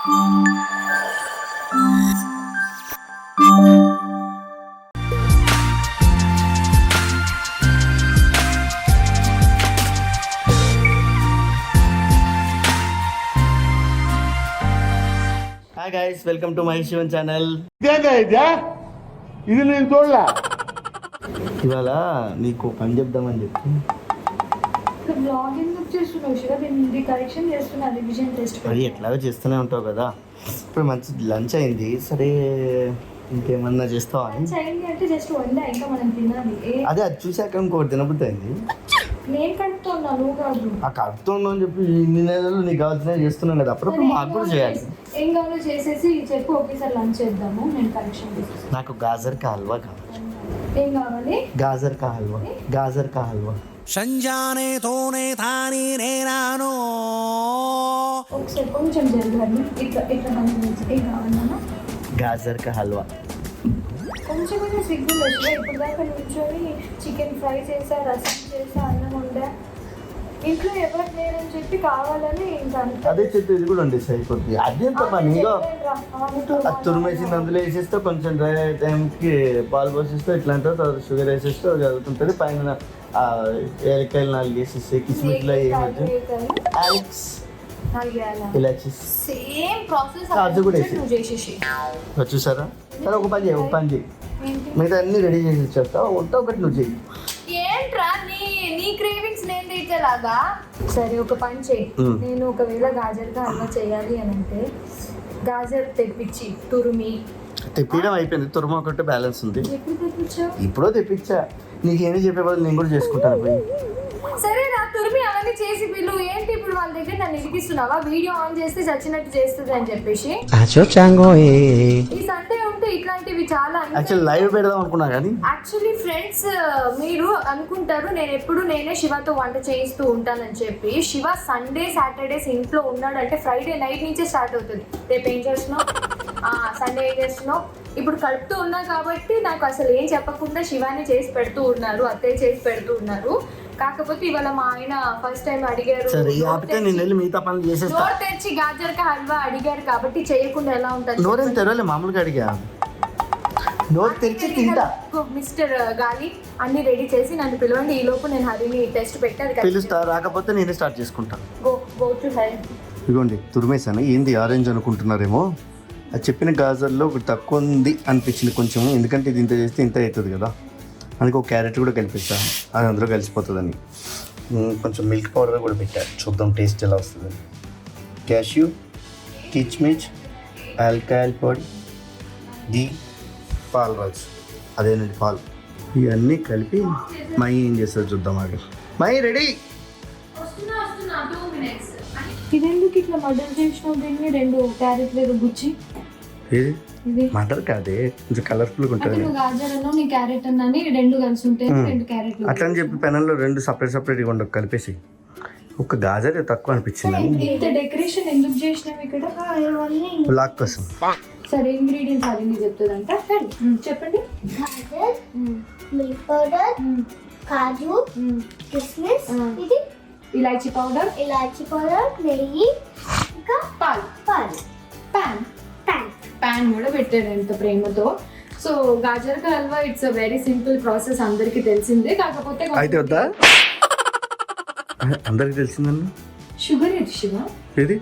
Hi guys, welcome to my Shivan channel. ఇది నేను చూడలే. ఇవాళ నీకు పని చెప్దామని చెప్పి అది ఎట్లాగో చేస్తూనే ఉంటావు కదా. ఇప్పుడు మంచి లంచ్ అయింది, సరే ఇంకేమన్నా చేస్తావా అని. అదే అది చూసాక ఇంకోటి తినబుద్ధి అయింది. ఆ కడుపుతుందో అని చెప్పి ఇన్ని నెలలు నీకు కావాల్సినవి చేస్తున్నాను కదా, అప్పుడప్పుడు మాకు కూడా చేయాలి. ఏం కావాలో చేసేసి చెప్పు, ఒకేసారి లంచ్ చేద్దాము. నేను కరెక్షన్ చేసేస్తాను. నాకు గాజర్ కా హల్వా కావాలి. ఏం కావాలి? గాజర్ కా హల్వా. గాజర్ కా హల్వా. సంజానే తోనే తాని నేనాను. ఒకసారి కొంచెం జరగాలి. ఇట్లా ఇట్లా ఏం కావాలన్నా గాజర్ కా హల్వా. కొంచెం కొంచెం సిగ్గులు వచ్చా. ఇప్పుడు దాకా నుంచొని చికెన్ ఫ్రై చేసా, రసం చేసా, అన్నం వండా. ఇంట్లో ఎవరు లేరని చెప్పి కావాలని ఇంకా అదే చెప్పి ఇది కూడా వండేసి అయిపోతుంది. అదేంత పనిగా అది తురిమేసింది అందులో వేసేస్తే కొంచెం డ్రై టైంకి పాలు పోసేస్తే ఇట్లా అంటారు, తర్వాత షుగర్ వేసేస్తే జరుగుతుంటుంది. పైన ఏలకాయలు 4 వేసేస్తే కిస్మిస్లో సేమ్ ప్రాసెస్ కూడా వేసి చూసారా. సరే ఒక పని చేయి, మిగతా అన్ని రెడీ చేసి ఇచ్చేస్తా. వంట ఒకటి నువ్వు చెయ్యి. ఏంట్రా నీ క్రేవింగ్స్ నేను తీర్చేలాగా. సరే ఒక పని చెయ్యి. నేను ఒకవేళ గాజర్గా హల్వా చేయాలి అని అంటే గాజర్ తెప్పించి తురిమి. తెప్పించడం అయిపోయింది, తురుమ ఒకటి బ్యాలెన్స్ ఉంది. ఎప్పుడు తెప్పించావు? ఇప్పుడో తెప్పించా. నీకేమీ చెప్పే బదులు నేను కూడా చేసుకుంటాను పోయి. సరే నా తురిమి అవన్నీ చేసి పిల్లు. ఏంటి ఇప్పుడు వాళ్ళ దగ్గర నన్ను ఇరికిస్తున్నావా? వీడియో ఆన్ చేస్తే చచ్చినట్టు చేస్తుంది అని చెప్పేసి. ఈ సండే ఉంటే ఇట్లాంటివి చాలా. యాక్చువల్లీ లైవ్ పెడదాం అనుకున్నా కానీ యాక్చువల్లీ ఫ్రెండ్స్, మీరు అనుకుంటారు నేను ఎప్పుడు నేనే శివతో వంట చేయిస్తూ ఉంటానని చెప్పి. శివ సండే సాటర్డేస్ ఇంట్లో ఉన్నాడంటే ఫ్రైడే నైట్ నుంచే స్టార్ట్ అవుతుంది. రేపు ఏం చేస్తున్నావు, సండే ఏం చేస్తున్నావు. ఇప్పుడు కలుపుతూ ఉన్నా కాబట్టి నాకు అసలు ఏం చెప్పకుండా శివాని చేసి పెడుతూ ఉన్నారు, అత్తయ్య చేసి పెడుతూ ఉన్నారు. కాకపోతే ఇవాళ మా ఆయన ఫస్ట్ టైం అడిగారు, నోరు తెచ్చి గాజర్ కా హల్వా అడిగారు కాబట్టి చేయకుండా ఎలా ఉంటుంది. మామూలుగా అడిగా నోరు తెరిచి తింటా. మిస్టర్ గాలి అన్ని రెడీ చేసి నన్ను పిలవండి. ఈ లోపు నేను హరిని టెస్ట్ పెట్టాను. పిలుస్తా, రాకపోతే నేనే స్టార్ట్ చేసుకుంటాను. Go to help. ఇదిగోండి తురిమేసాను. ఏంది ఆరెంజ్ అనుకుంటున్నారేమో, అది చెప్పిన గాజర్లో ఒకటి తక్కువ ఉంది అనిపించింది కొంచెం. ఎందుకంటే ఇది ఇంత చేస్తే ఇంత అవుతుంది కదా, అందుకే ఒక క్యారెట్ కూడా కలిపిస్తాను, అది అందులో కలిసిపోతుందని. కొంచెం మిల్క్ పౌడర్ కూడా పెట్టాను, చూద్దాం టేస్ట్ ఎలా వస్తుంది. క్యాష్యూ, కిచ్మిచ్, ఆల్కహాల్ పొడి, ఘీ, పాలు రాల్స్, అదేనండి పాలు. ఇవన్నీ కలిపి మై ఏం చేస్తారు చూద్దాం. ఆగి మై రెడీ. ఇదెందుకు ఇట్లా మర్డర్ చేసినావు? దీన్ని 2 క్యారెట్లు గుచ్చి. ఏది మటర్ కాదే, కొంచెం కలర్ఫుల్గా ఉంటుంది. గాజర్ అన్నా నీ క్యారెట్ అన్నా 2 కలిసి ఉంటాయి. 2 క్యారెట్లు అట్లా అని చెప్పి పెనంలో 2 సపరేట్గా ఉండవు, కలిపేసి. ఒక గాజర్ తక్కువ అనిపించింది. ఇంత డెకరేషన్ ఎందుకు చేసినావు ఇక్కడ? బ్లాక్ కోసం. సరే ఇంగ్రీడియంట్స్ అన్ని చెప్తుందంట, చెప్పండి. గాజర్, మిల్క్ పౌడర్, కాజు, కిస్మిస్, ఇది ఇలాచీ పౌడర్, నెయ్యి, ఇంకా పాలు. ప్యాన్ కూడా పెట్టాడు ఎంత ప్రేమతో. సో గాజర్ కా halwa it's a very simple process, అందరికి తెలిసిందే. కాకపోతే అయితే వద్దా అందరికి తెలిసిందన్న షుగర్ ఏది శివ? ఏది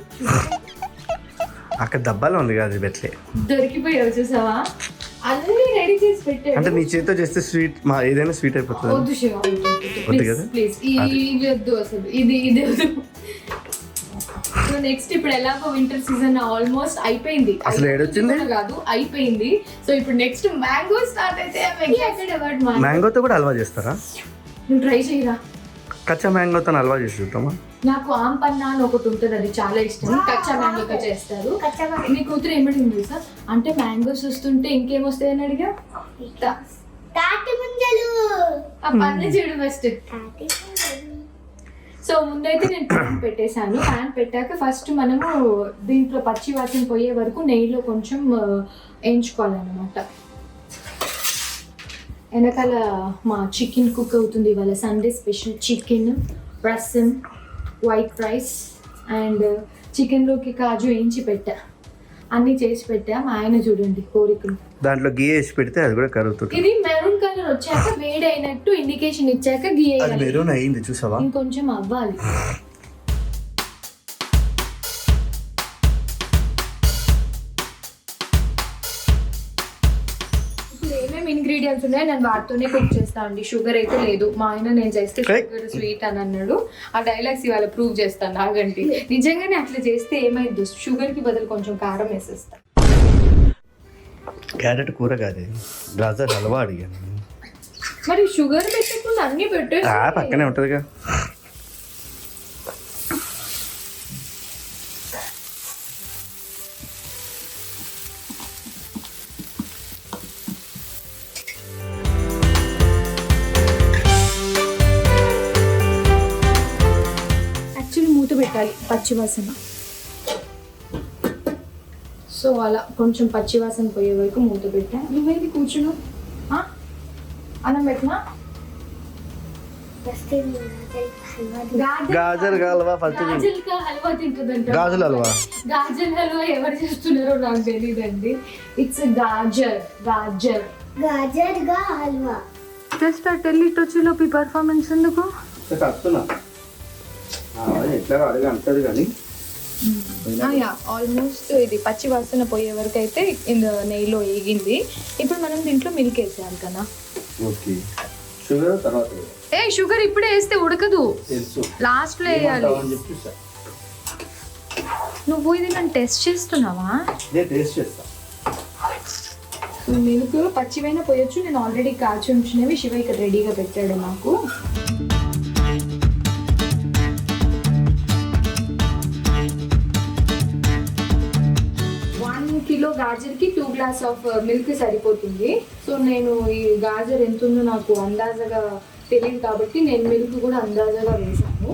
అక్కడ డబ్బాలో ఉంది కదా, అది పెట్టలే. దొరికిపోయావు చూసావా, అన్ని రెడీ చేసి పెట్టాడు. అంటే నీ చేతితో చేస్తే స్వీట్, మా ఏదైనా స్వీట్ అయిపోతుంది. వద్దు శివ, వద్దు కదా ప్లీజ్. ఇది వద్దు అసలు, ఇది వద్దు. సో నెక్స్ట్ ఇప్పుడు ఎలాగో వింటర్ సీజన్ ఆల్మోస్ట్ అయిపోయింది. అసలు ఏడొచ్చింది కాదు, అయిపోయింది. సో ఇప్పుడు నెక్స్ట్ మ్యాంగో స్టార్ట్ అయితే మ్యాంగోతో కూడా హల్వా చేస్తారా? నువ్వు ట్రై చేయరా? కచ్చా మ్యాంగోతో హల్వా చేసి చూద్దామా? నాకు ఆంపన్నా అని ఒకటి ఉంటుంది, అది చాలా ఇష్టం. కచ్చా మ్యాంగోతో చేస్తారు. నీ కూతురు ఏమడిగింది తెలుసా? అంటే మ్యాంగోస్ వస్తుంటే ఇంకేమొస్తాయని అడిగా. తాటి ముంజలు. ఆ పన్ను చూడు ఫస్ట్. సో ముందైతే నేను ప్యాన్ పెట్టేశాను. ప్యాన్ పెట్టాక ఫస్ట్ మనము దీంట్లో పచ్చి వాసన పోయే వరకు నెయ్యిలో కొంచెం వేయించుకోవాలన్నమాట. వెనకాల మా చికెన్ కుక్ అవుతుంది ఇవాళ. సండే స్పెషల్ చికెన్, రసం, వైట్ రైస్ అండ్ చికెన్లోకి కాజు వేయించి పెట్టా. అన్ని చేసి పెట్టా మా ఆయన చూడండి కోరికలు. దాంట్లో గీ వేసి పెడితే అది కూడా కరుగుతుంది. ఇది మెరూన్ కలర్ వచ్చాక వేడి అయినట్టు ఇండికేషన్ ఇచ్చాక అది గీయాలి. మెరూన్ అయింది చూసావా? ఇంకొంచెం అవ్వాలి. ఇప్పుడు ఏమేమి ఇంగ్రీడియంట్స్ ఉన్నాయి నేను వాటితోనే కుక్ చేస్తాను అండి. షుగర్ అయితే లేదు. మా ఆయన నేను చేస్తే షుగర్ స్వీట్ అని అన్నాడు. ఆ డైలాగ్స్ ఇవాళ ప్రూవ్ చేస్తాను నాగంటి. నిజంగానే అట్లా చేస్తే ఏమైంది, షుగర్ కి బదులు కొంచెం కారం వేసేస్తా. క్యారెట్ కూర కాదు, గాజర్ హల్వా అడిగాను. మరి షుగర్ పెట్టకుండా అన్ని పెట్టేసి పక్కనే ఉంటుందిగా. యాక్చువల్లీ మూత పెట్టాలి పచ్చివాసన. సో అలా కొంచెం పచ్చివాసన పోయే వరకు మూత పెట్టా. నువ్వేది కూర్చున్నావు? అన్నం పెట్టినా? గాజర్ హల్వా ఫస్ట్. గాజులకా హల్వా తింటుందంట. గాజుల హల్వా. గాజర్ హల్వా ఎవరు చేస్తున్నారో నాకు తెలియదండి. ఇట్స్ గాజర్ గాజర్ గాజర్ గా హల్వా. జస్ట్ ఆ టెల్లిట్ వచ్చేలోపు ఈ పర్ఫార్మెన్స్ ఎందుకు? వస్తున్నా ఎట్లా అడిగి అంటది కానీ ఆల్మోస్ట్ ఇది పచ్చి వాసన పోయే వరకు అయితే నెయ్యిలో వేగింది. ఇప్పుడు మనం దీంట్లో మిల్క్ వేసేయాలి కదా. ఓకే. షుగర్ తర్వాత షుగర్ ఇప్పుడే వేస్తే ఉడకదు, తెలుసు, లాస్ట్ లో వేయాలి. నువ్వు ఇది నన్ను టెస్ట్ చేస్తున్నావా? టేస్ట్ చేస్తా. మిల్క్ పచ్చివైనా పోయొచ్చు. నేను ఆల్రెడీ కాచి ఉంచినవి శివ ఇక్కడ రెడీగా పెట్టాడు నాకు. 1 కిలో గాజర్కి 2 గ్లాస్ ఆఫ్ మిల్క్ సరిపోతుంది. సో నేను ఈ గాజర్ ఎంత ఉందో నాకు అందాజగా తెలియదు కాబట్టి నేను మిల్క్ కూడా అందాజగా వేసాను.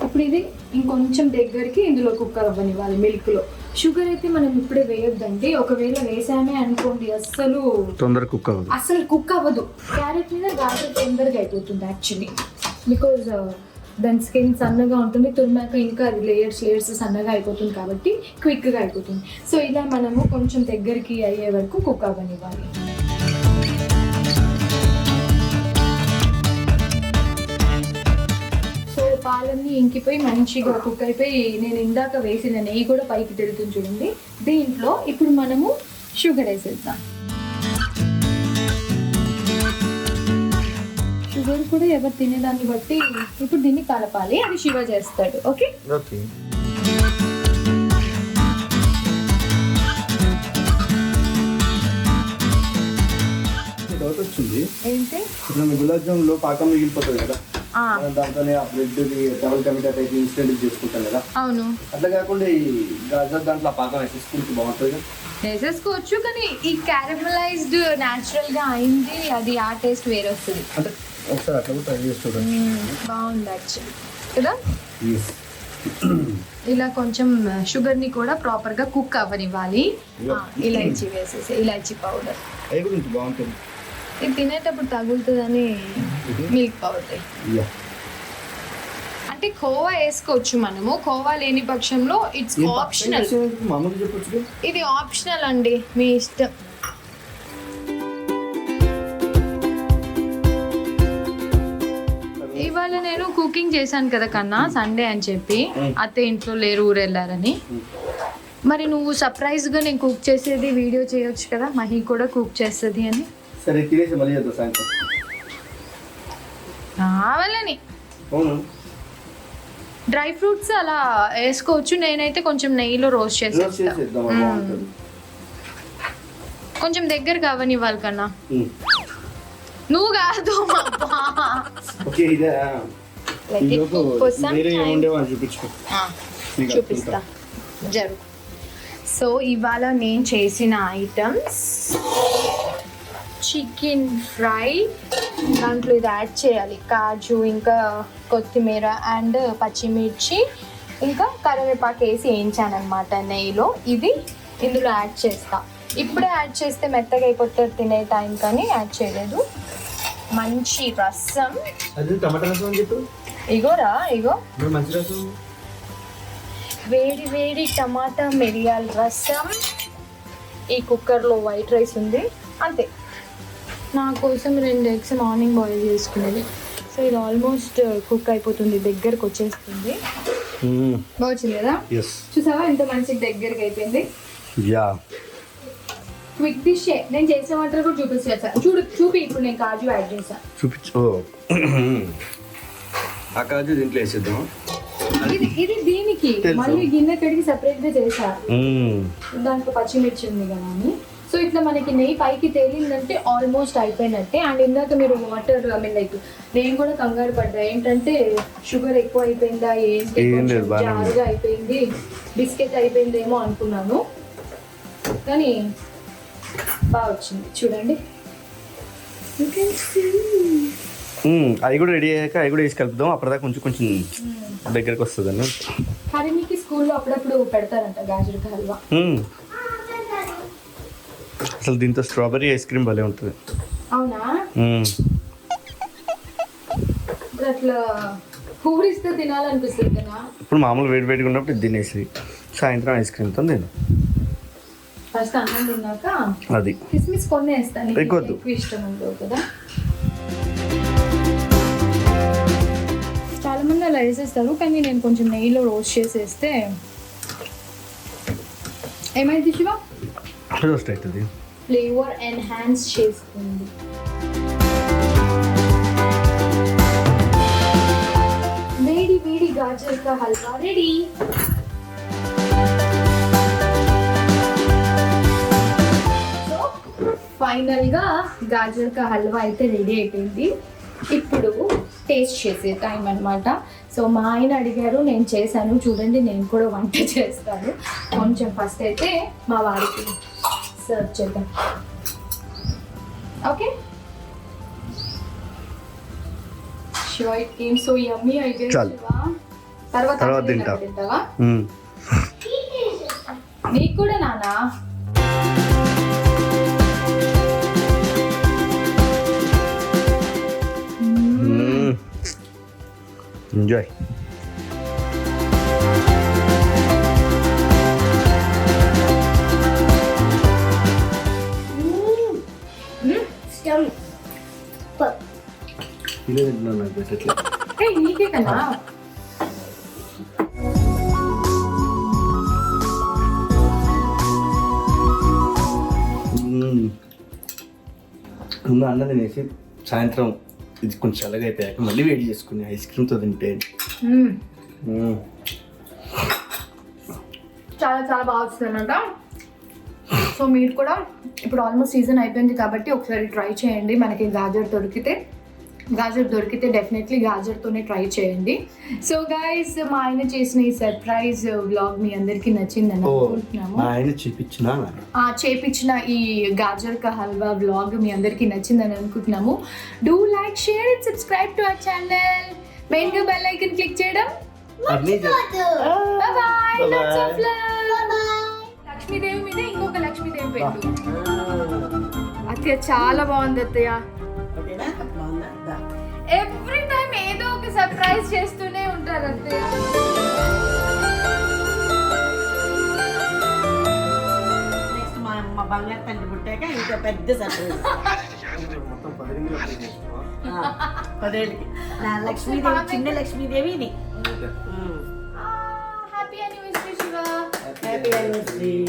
ఇప్పుడు ఇది ఇంకొంచెం దగ్గరికి ఇందులో కుక్ అవ్వనివ్వాలి మిల్క్లో. షుగర్ అయితే మనం ఇప్పుడే వేయొద్దండి. ఒకవేళ వేసామే అనుకోండి అస్సలు తొందరగా కుక్ అవ్వదు, అసలు కుక్ అవ్వదు. క్యారెట్ మీద గాజర్ తొందరగా అయిపోతుంది యాక్చువల్లీ, బికాజ్ దాని స్కిన్ సన్నగా ఉంటుంది. తురిమాక ఇంకా అది లేయర్స్ సన్నగా అయిపోతుంది కాబట్టి క్విక్గా అయిపోతుంది. సో ఇలా మనము కొంచెం దగ్గరికి అయ్యే వరకు కుక్ అవ్వనివ్వాలి. సో పాలన్నీ ఇంకిపోయి మంచిగా కుక్ అయిపోయి నేను ఇందాక వేసిన నెయ్యి కూడా పైకి తెలుతుంది చూడండి. దీంట్లో ఇప్పుడు మనము షుగర్ వేసేద్దాం. షుగర్ కూడా ఎవరు తినేదాన్ని బట్టి ఇప్పుడు దీన్ని కలపాలి. అది శివ చేస్తాడు. Okay okay. డౌట్ వచ్చింది ఏంటి? ఇప్పుడు గులాబ్ జామ్ లో పాకం మిగిలిపోతుంది కదా, దాంట్లోనే ఆ బ్రెడ్ డబుల్ కమిటా టైప్ ఇన్స్టెంట్ చేసుకుంటాం కదా. అవును. అట్లా కాకుండా ఈ గాజర్ దాంట్లో పాకం వేసేసుకుంటే బాగుంటుంది. వేసేసుకోవచ్చు, కానీ ఈ క్యారమలైజ్డ్ న్యాచురల్ గా అయింది అది ఆ టేస్ట్ వేరే వస్తుంది. అంటే ఒకసారి అట్లా కూడా ట్రై చేసి చూడండి. బాగుంది యాక్చువల్లీ కదా. ఇలా కొంచెం షుగర్ ని కూడా ప్రాపర్ గా కుక్ అవ్వనివ్వాలి. ఇలాచీ వేసేసి ఇలాచీ పౌడర్ అవి గురించి బాగుంటుంది. ఇది తినేటప్పుడు తగులుతుందని మిల్క్ పౌడర్. అంటే కోవా వేసుకోవచ్చు మనము. కోవా లేని పక్షంలో ఇట్స్ ఆప్షనల్. ఇది ఆప్షనల్ అండి, మీ ఇష్టం. ఇవాళ నేను కుకింగ్ చేశాను కదా కన్నా, సండే అని చెప్పి. అత్తే ఇంట్లో లేరు, ఊరు వెళ్ళారని. మరి నువ్వు సర్ప్రైజ్ గా నేను కుక్ చేసేది వీడియో చేయొచ్చు కదా, మహి కూడా కుక్ చేస్తుంది అని. సరే తినేసి మళ్ళీ చేద్దాం సాయంత్రం. కావాలని డ్రై ఫ్రూట్స్ అలా వేసుకోవచ్చు. నేనైతే కొంచెం నెయ్యిలో రోస్ట్ చేసేస్తాను. కొంచెం దగ్గర కావనివ్వాలి కన్నా. నువ్వు కాదు చూపిస్తా జరుగు. సో ఇవాళ నేను చేసిన ఐటమ్స్ చికెన్ ఫ్రై, దాంట్లో ఇది యాడ్ చేయాలి, కాజు ఇంకా కొత్తిమీర అండ్ పచ్చిమిర్చి ఇంకా కరివేపాకు వేసి వేయించాను అనమాట నెయ్యిలో. ఇది ఇందులో యాడ్ చేస్తా. ఇప్పుడే యాడ్ చేస్తే మెత్తగా అయిపోతుంది తినే టైం, కానీ యాడ్ చేయలేదు. మంచి రసం, ఇగోరా ఇగో వేడి వేడి టమాటా మిరియాల రసం ఈ కుక్కర్లో వైట్ రైస్ ఉంది, అంతే. నా కోసం 2 ఎగ్స్ మార్నింగ్ బాయిల్ చేసుకునేది. సో ఇది ఆల్మోస్ట్ కుక్ అయిపోతుంది, దగ్గరకు వచ్చేస్తుంది. బాగా వచ్చింది కదా, ఎస్ చూసావా ఎంత మంచి దగ్గరికి అయిపోయింది. యా క్విక్ డిష్ నేను చేసే వంటలు కూడా చూపిస్తాను. చూపి ఇప్పుడు నేను కాజు యాడ్ చేశాను. చూపించు. ఆ కాజు దీంట్లో వేసేద్దాం. ఇది దీనికి తెలుసు. మళ్ళీ గిన్నె కడిగి సెపరేట్ గా చేశా. దాంట్లో పచ్చిమిర్చి ఉంది కదా అని. సో ఇట్లా మనకి నెయ్యి పైకి తేలిందంటే ఆల్మోస్ట్ అయిపోయినట్టే. అండ్ ఇందాక మీరు వాటర్ లైక్ నేను కూడా కంగారు పడ్డా, ఏంటంటే షుగర్ ఎక్కువ అయిపోయిందా ఏంటి, ఏం లేదు, బాగానే ఉంది. జారుగా అయిపోయింది, బిస్కెట్ అయిపోయిందేమో అనుకున్నాను, కానీ బాగా వచ్చింది. చూడండి, అవి కూడా రెడీ అయ్యాక అవి కూడా వేసి కలుపుదాం. అప్పటిదాకా కొంచెం కొంచెం దగ్గరకు వస్తుందని. హరిమికి స్కూల్లో అప్పుడప్పుడు పెడతారంట గాజర్ హల్వా. అసలు దీంతో స్ట్రాబెరీ ఐస్ క్రీమ్ భలే ఉంటుంది. అవునా, ఇప్పుడు అట్లా కూరిస్తే తినాలనిపిస్తుంది కదా. ఇప్పుడు మామూలు వేడి వేడిగా ఉన్నప్పుడు ఇది తినేసి సాయంత్రం ఐస్ క్రీమ్తో తిను. ఫస్ట్ అన్నం తిన్నాక అది కిస్మిస్ కొన్ని వేస్తాను, ఎక్కువ వద్దు. ఎక్కువ ఇష్టం ఉండవు కదా. చాలా మంది అలా వేసేస్తారు, కానీ నేను కొంచెం నెయ్యిలో రోస్ట్ చేసేస్తే ఏమైంది శివ, రోస్ట్ అవుతుంది, ఫ్లేవర్ ఎన్హాన్స్ చేస్తుంది. వేడి వేడి గాజర్ కా హల్వా రెడీ. సో ఫైనల్ గా గాజర్ కా హల్వా అయితే రెడీ అయిపోయింది. ఇప్పుడు టేస్ట్ చేసే టైం అన్నమాట. సో మా ఆయన అడిగారు, నేను చేశాను. చూడండి, నేను కూడా వంట చేస్తాను. కొంచెం ఫస్ట్ అయితే మా వారికి సర్వ్ చేద్దాం. Okay Shiva, it came so yummy. అయితే చాలు. తర్వాత తర్వాత తింటా. తింటావా? నీకు కూడా నానా. ఎంజాయ్. ఇలా తింటున్నాను, నాకు పెట్టట్లేదు. నీకే కన్నా. ముందు అన్నం తినేసి సాయంత్రం ఇది కొంచెం చల్లగా అయిపోయాక మళ్ళీ వేడి చేసుకుని ఐస్ క్రీమ్తో తింటే చాలా చాలా బాగా వస్తుంది అన్నమాట. సో మీరు కూడా ఇప్పుడు ఆల్మోస్ట్ సీజన్ అయిపోయింది కాబట్టి ఒకసారి ట్రై చేయండి. మనకి గాజర్ దొరికితే డెఫినెట్లీ గాజర్తోనే ట్రై చేయండి. సో గైస్, మా ఆయన చేసిన ఈ సర్ప్రైజ్ వ్లాగ్ మీ అందరికీ నచ్చిందని అనుకుంటున్నాము. ఆయన చేపించిన ఈ గాజర్ కా హల్వా వ్లాగ్ మీ అందరికీ నచ్చిందని అనుకుంటున్నాము. Do like, share and subscribe to our channel. Main గా బెల్ ఐకాన్ క్లిక్ చేయడం. Bye-bye. Lots of love. Lakshmidevi మీద ఇంకొక లక్ష్మీదేవి పెట్టు. అత్తయ్య చాలా బాగుంది అత్తయ్య. ఎవ్రీ టైం ఏదో ఒక సర్ప్రైజ్ చేస్తూనే ఉంటారు అత్తయ్య. నెక్స్ట్ మా బంగారు తల్లి పుట్టాక ఇంకా పెద్ద సర్ప్రైజ్. 10 నా లక్ష్మీదేవి, చిన్న లక్ష్మీదేవి ఇది. Happy anniversary Shiva. Happy anniversary.